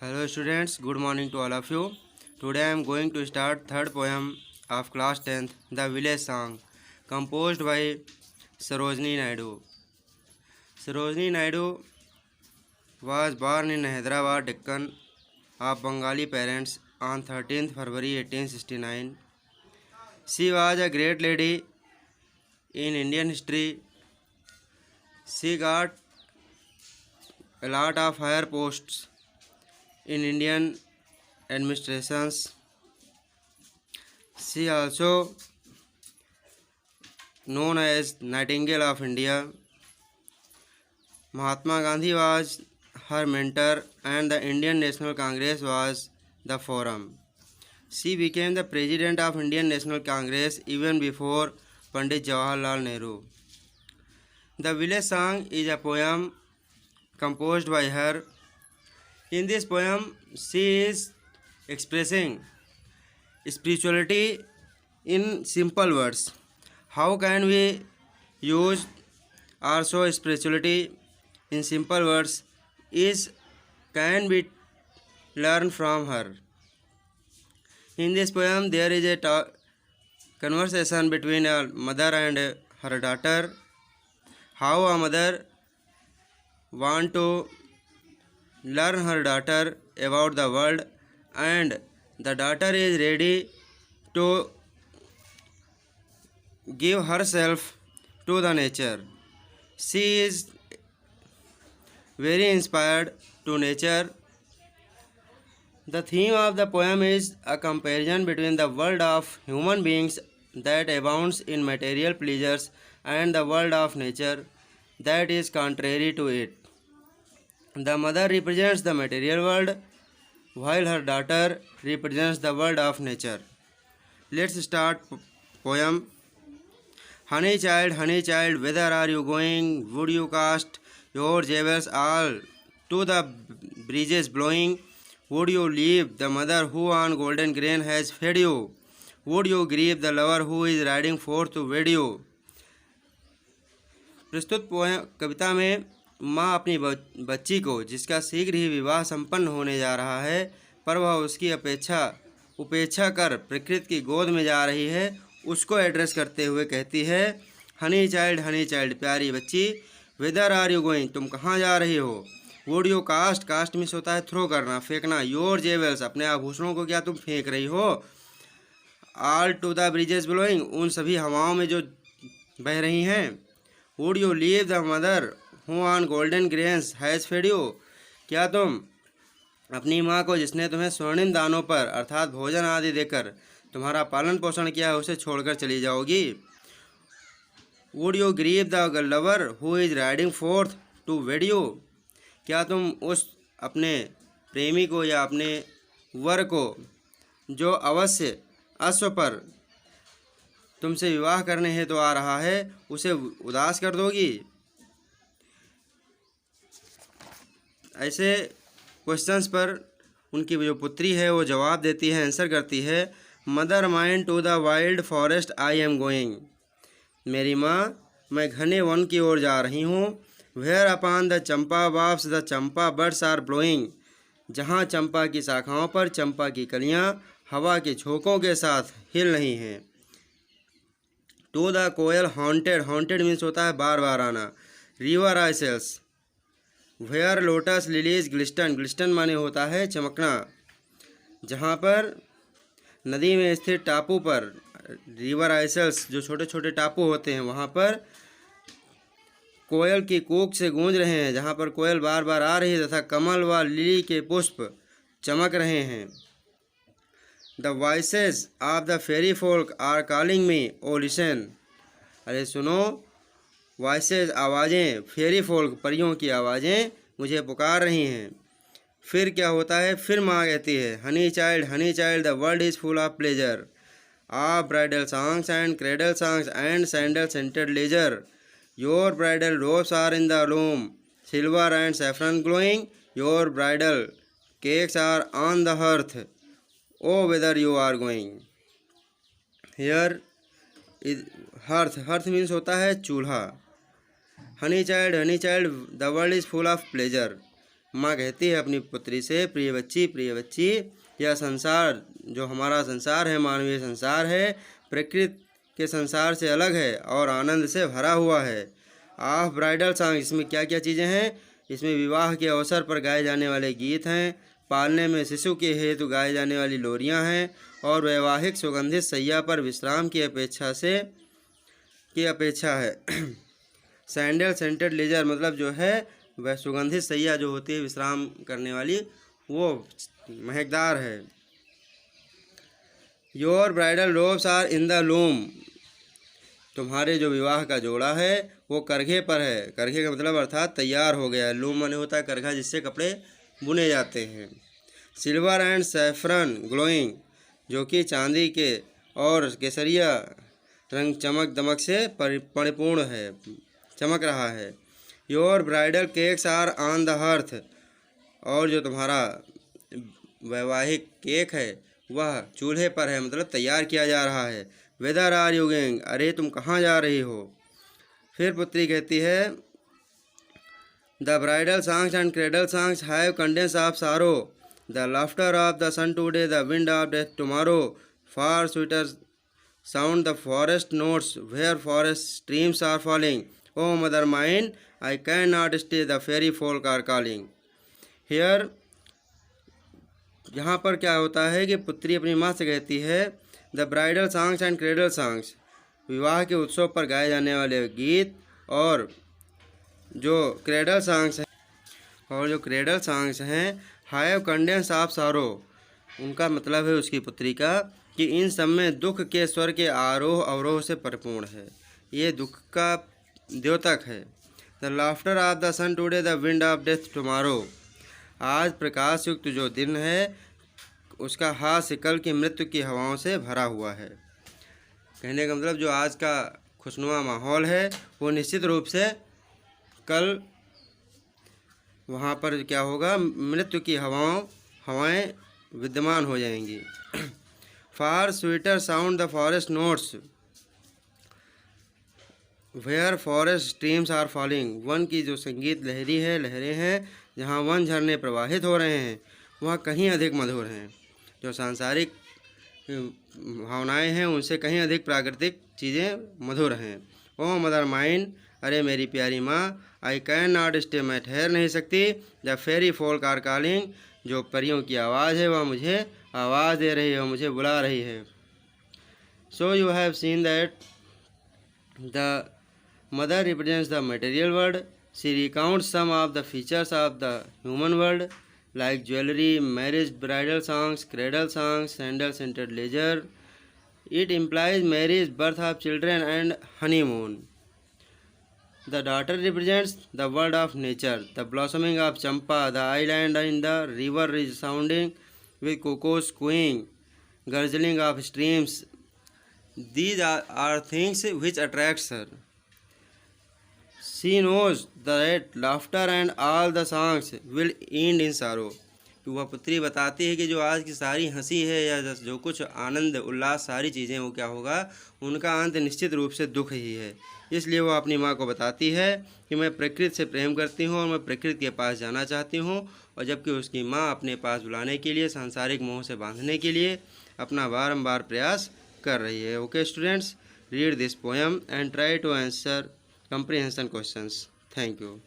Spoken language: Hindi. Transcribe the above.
Hello students, good morning to all of you. Today I am going to start third poem of class 10th, The Village Song, composed by Sarojini Naidu. Sarojini Naidu was born in Hyderabad, Deccan, of Bengali parents on 13th February 1869. She was a great lady in Indian history. She got a lot of higher posts in Indian administrations. She also known as Nightingale of India. Mahatma Gandhi was her mentor and the Indian National Congress was the forum. She became the president of Indian National Congress even before Pandit Jawaharlal Nehru. The Village Song is a poem composed by her. In this poem, she is expressing spirituality in simple words. How can we use or show spirituality in simple words can be learned from her. In this poem, there is a conversation between a mother and her daughter. How a mother want to learn her daughter about the world, and the daughter is ready to give herself to the nature. She is very inspired to nature. The theme of the poem is a comparison between the world of human beings that abounds in material pleasures and the world of nature that is contrary to it. The mother represents the material world while her daughter represents the world of nature. Let's start poem. Honey child, whither are you going? Would you cast your jewels all to the breezes blowing? Would you leave the mother who on golden grain has fed you? Would you grieve the lover who is riding forth to wed you? प्रस्तुत कविता में माँ अपनी बच्ची को, जिसका शीघ्र ही विवाह संपन्न होने जा रहा है, पर वह उसकी उपेक्षा कर प्रकृति की गोद में जा रही है, उसको एड्रेस करते हुए कहती है, हनी चाइल्ड प्यारी बच्ची, वेदर आर यू गोइंग, तुम कहाँ जा रही हो? वुड यू कास्ट मिस होता है थ्रो करना, फेंकना, योर जेवल्स, अपने आभूषणों को क्या तुम फेंक रही हो? All to the breezes blowing, उन सभी हवाओं में जो बह रही हैं। Would you leave the mother who on golden grains has fed you, क्या तुम अपनी माँ को, जिसने तुम्हें स्वर्णिम दानों पर अर्थात भोजन आदि देकर तुम्हारा पालन पोषण किया है, उसे छोड़कर चली जाओगी? Would you grieve the lover who is riding forth to wed you, क्या तुम उस अपने प्रेमी को या अपने वर को, जो अवश्य अश्व पर तुमसे विवाह करने हेतु आ रहा है, उसे उदास कर दोगी? ऐसे क्वेश्चंस पर उनकी जो पुत्री है वो जवाब देती है, आंसर करती है, mother mine to the wild forest I am going, मेरी माँ, मैं घने वन की ओर जा रही हूँ। Where upon the champa boughs the champa buds are blowing, जहाँ चंपा की शाखाओं पर चंपा की कलियाँ हवा के झोंकों के साथ हिल रही हैं। To the koel haunted means होता है बार बार आना, river isles, where lotus lilies glisten माने होता है चमकना, जहाँ पर नदी में स्थित टापू पर, रिवर आइसेल्स जो छोटे छोटे टापू होते हैं, वहाँ पर कोयल की कूक से गूंज रहे हैं, जहाँ पर कोयल बार बार आ रही है, तथा कमल व लिली के पुष्प चमक रहे हैं। The voices of the fairy folk are calling me, O listen, अरे सुनो, वॉइसेस आवाज़ें, फेरी फोल्क परियों की आवाज़ें मुझे पुकार रही हैं। फिर क्या होता है? फिर माँ कहती है, honey child the world is full of pleasure of bridal songs and cradle songs and sandal scented leisure, your bridal robes are in the loom, silver and saffron glowing, your bridal cakes are on the hearth, O whither are you going. Here is hearth means होता है चूल्हा। Honey child the world is full of pleasure, माँ कहती है अपनी पुत्री से, प्रिय बच्ची, यह संसार जो हमारा संसार है, मानवीय संसार है, प्रकृति के संसार से अलग है और आनंद से भरा हुआ है। ऑफ ब्राइडल सॉन्ग, इसमें क्या क्या चीज़ें हैं? इसमें विवाह के अवसर पर गाए जाने वाले गीत हैं, पालने में शिशु के हेतु गाए जाने वाली लोरियां हैं, और वैवाहिक सुगंधित सैया पर विश्राम की अपेक्षा है। सैंडल सेंटेड लेजर, मतलब जो है वह सुगंधित सैया जो होती है विश्राम करने वाली, वो महकदार है। Your bridal robes are in the loom, तुम्हारे जो विवाह का जोड़ा है वो करघे पर है। करघे का मतलब अर्थात तैयार हो गया है। लूम माने होता है करघा जिससे कपड़े बुने जाते हैं। सिल्वर एंड सैफरन ग्लोइंग, जो कि चांदी के और केसरिया रंग चमक दमक से परिपूर्ण है, चमक रहा है। Your bridal cakes are on the hearth, और जो तुम्हारा वैवाहिक केक है वह चूल्हे पर है, मतलब तैयार किया जा रहा है। वेदर आर यू गोइंग, अरे तुम कहाँ जा रही हो? फिर पुत्री कहती है, the bridal songs and cradle songs have cadence of sorrow, the laughter of the sun today, the wind of death tomorrow, far sweeter sound the forest notes where forest streams are falling, O mother mine I can not stay the fairy folk are calling. Here, यहाँ पर क्या होता है कि पुत्री अपनी माँ से कहती है, the bridal songs and cradle songs, विवाह के उत्सव पर गाए जाने वाले गीत, और जो क्रेडल सॉन्ग्स हैं, हैव कंडेंस ऑफ सारो, उनका मतलब है उसकी पुत्री का कि इन सब में दुख के स्वर के आरोह अवरोह से परिपूर्ण है, ये दुख का द्योतक है। The laughter of the sun today, the wind of death tomorrow, आज प्रकाश युक्त जो दिन है उसका हास्य कल की मृत्यु की हवाओं से भरा हुआ है। कहने का मतलब जो आज का खुशनुमा माहौल है वो निश्चित रूप से कल वहाँ पर क्या होगा, मृत्यु की हवाएं विद्यमान हो जाएंगी। Far sweeter sound the forest notes where forest streams are falling, वन की जो संगीत लहरें हैं जहाँ वन झरने प्रवाहित हो रहे हैं वह कहीं अधिक मधुर हैं। जो सांसारिक भावनाएं हैं उनसे कहीं अधिक प्राकृतिक चीज़ें मधुर हैं। ओ मदर माइन, अरे मेरी प्यारी माँ, आई कैन नॉट स्टे, मैं ठहर नहीं सकती। The fairy folk are calling, जो परियों की आवाज़ है वह मुझे आवाज़ दे रही है, मुझे बुला रही है। So you have seen that the mother represents the material world, she recounts some of the features of the human world like jewelry, marriage, bridal songs, cradle songs, sandal scented leisure. It implies marriage, birth of children and honeymoon. The daughter represents the world of nature, the blossoming of champa, the island in the river resounding with cuckoos cooing, gurgling of streams. These are things which attracts her. She knows that laughter and all the songs will end in sorrow. वह पुत्री बताती है कि जो आज की सारी हंसी है या जो कुछ आनंद उल्लास सारी चीज़ें वो क्या होगा, उनका अंत निश्चित रूप से दुख ही है। इसलिए वह अपनी माँ को बताती है कि मैं प्रकृति से प्रेम करती हूँ और मैं प्रकृति के पास जाना चाहती हूँ, और जबकि उसकी माँ अपने पास बुलाने के लिए, सांसारिक मोह से बांधने के लिए अपना बारंबार प्रयास कर रही है। Okay students, read this poem and try to answer comprehension questions. Thank you.